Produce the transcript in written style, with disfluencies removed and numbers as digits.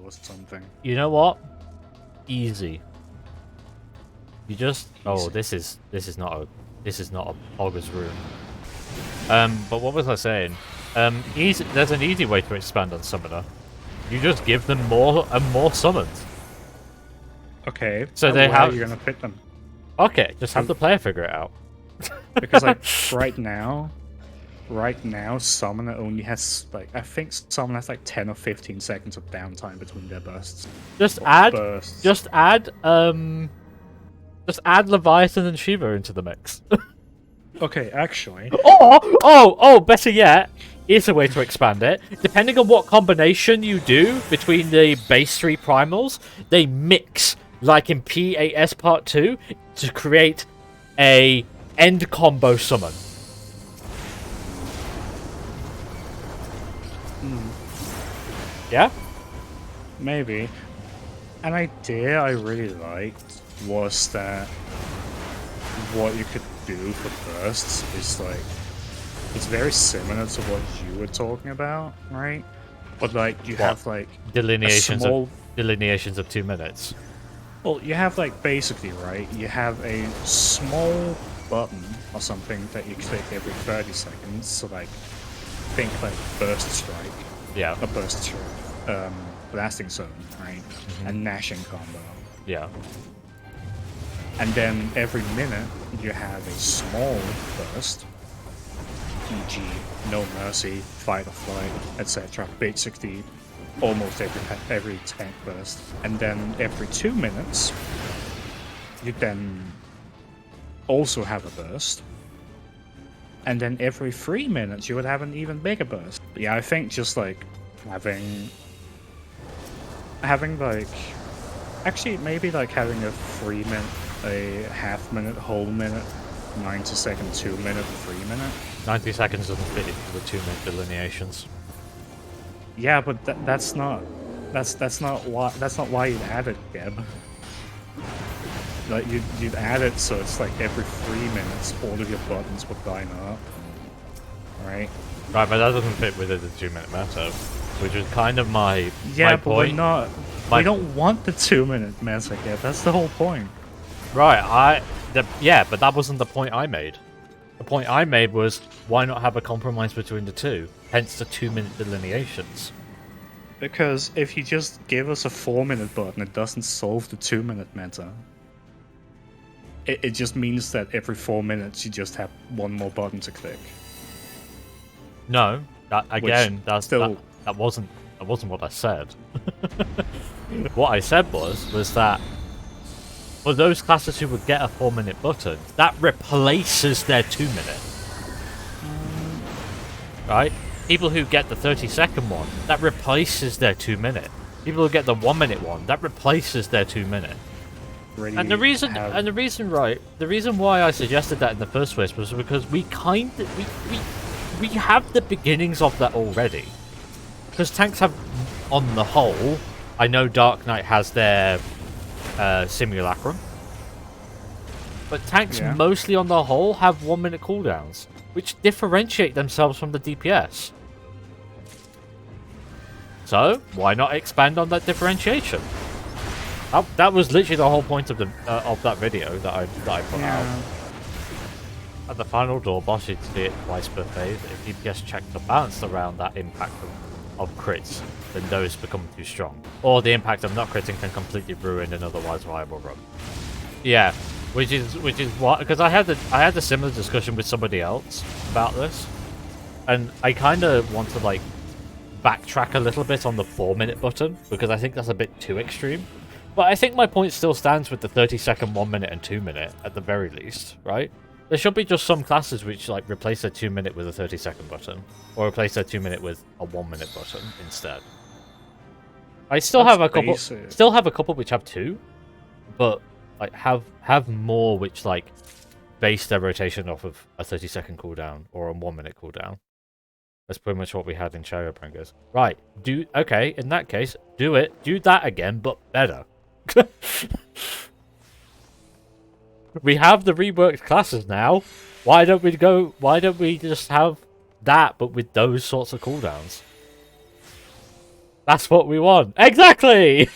or something. You know what? Easy. You just Easy. this is not a Hogger's Rune. But what was I saying? Easy. There's an easy way to expand on Summoner. You just give them more and more summons. Okay. So and they where have. are you gonna fit them? Okay, just have the player figure it out. Because like right now, Summoner only has like I think Summoner has like 10 or 15 seconds of downtime between their bursts. Just Or add. bursts. Just add. Just add Leviathan and Shiva into the mix. Okay, actually. Better yet, here's a way to expand it. Depending on what combination you do between the base 3 primals, they mix, like in P8S Part 2, to create a end combo summon. Yeah? Maybe. An idea I really liked was that what you could do for bursts is like it's very similar to what you were talking about, right? But like you have like Delineations small... of delineations of 2 minutes. Well, you have like basically, right? You have a small button or something that you click every 30 seconds. So like think like burst strike. Yeah. A burst strike. Blasting zone, right? A gnashing combo. Yeah. And then every minute you have a small burst, e.g. No Mercy, Fight or Flight, etc. Basically almost every tank burst. And then every 2 minutes you then also have a burst. And then every 3 minutes you would have an even bigger burst. But yeah, I think just like having like actually maybe like having a 3 minute, a half minute, whole minute, 90 second, 2 minute, 3 minute. 90 seconds doesn't fit into the 2 minute delineations. Yeah, but that's not why you'd add it, Geb. Like you'd add it so it's like every 3 minutes all of your buttons would line up. Right? Right, but that doesn't fit within the 2 minute meta, which is kind of my but point. we're not. We don't want the 2 minute meta, Geb. That's the whole point. Right, but that wasn't the point I made. The point I made was, why not have a compromise between the two? Hence the 2 minute delineations. Because if you just give us a 4 minute button, it doesn't solve the 2 minute meta. It just means that every 4 minutes you just have one more button to click. No, that again, still... that wasn't what I said. What I said was that for those classes who would get a 4 minute button, that replaces their 2 minute. Right? People who get the 30-second one, that replaces their 2 minute. People who get the 1 minute one, that replaces their 2 minute. And the reason why I suggested that in the first place was because we have the beginnings of that already. Because tanks have, on the whole, I know Dark Knight has their simulacrum, but tanks mostly on the whole have 1 minute cooldowns, which differentiate themselves from the DPS. So why not expand on that differentiation? That was literally the whole point of that video that I put out. At the final door, boss should see it twice per phase. If DPS check the balance around that impact of crits, then those become too strong. Or the impact of not critting can completely ruin an otherwise viable run. Yeah, which is what, because I had a similar discussion with somebody else about this, and I kind of want to like backtrack a little bit on the 4 minute button because I think that's a bit too extreme. But I think my point still stands with the 30-second, 1 minute, and 2 minute at the very least, right? There should be just some classes which like replace their 2 minute with a 30-second button, or replace their 2 minute with a 1 minute button instead. I still have a couple which have 2, but like have more which like base their rotation off of a 30-second cooldown or a 1 minute cooldown. That's pretty much what we had in Shadowbringers. Right, okay, in that case, do that again, but better. We have the reworked classes now. Why don't we just have that, but with those sorts of cooldowns? That's what we want. Exactly!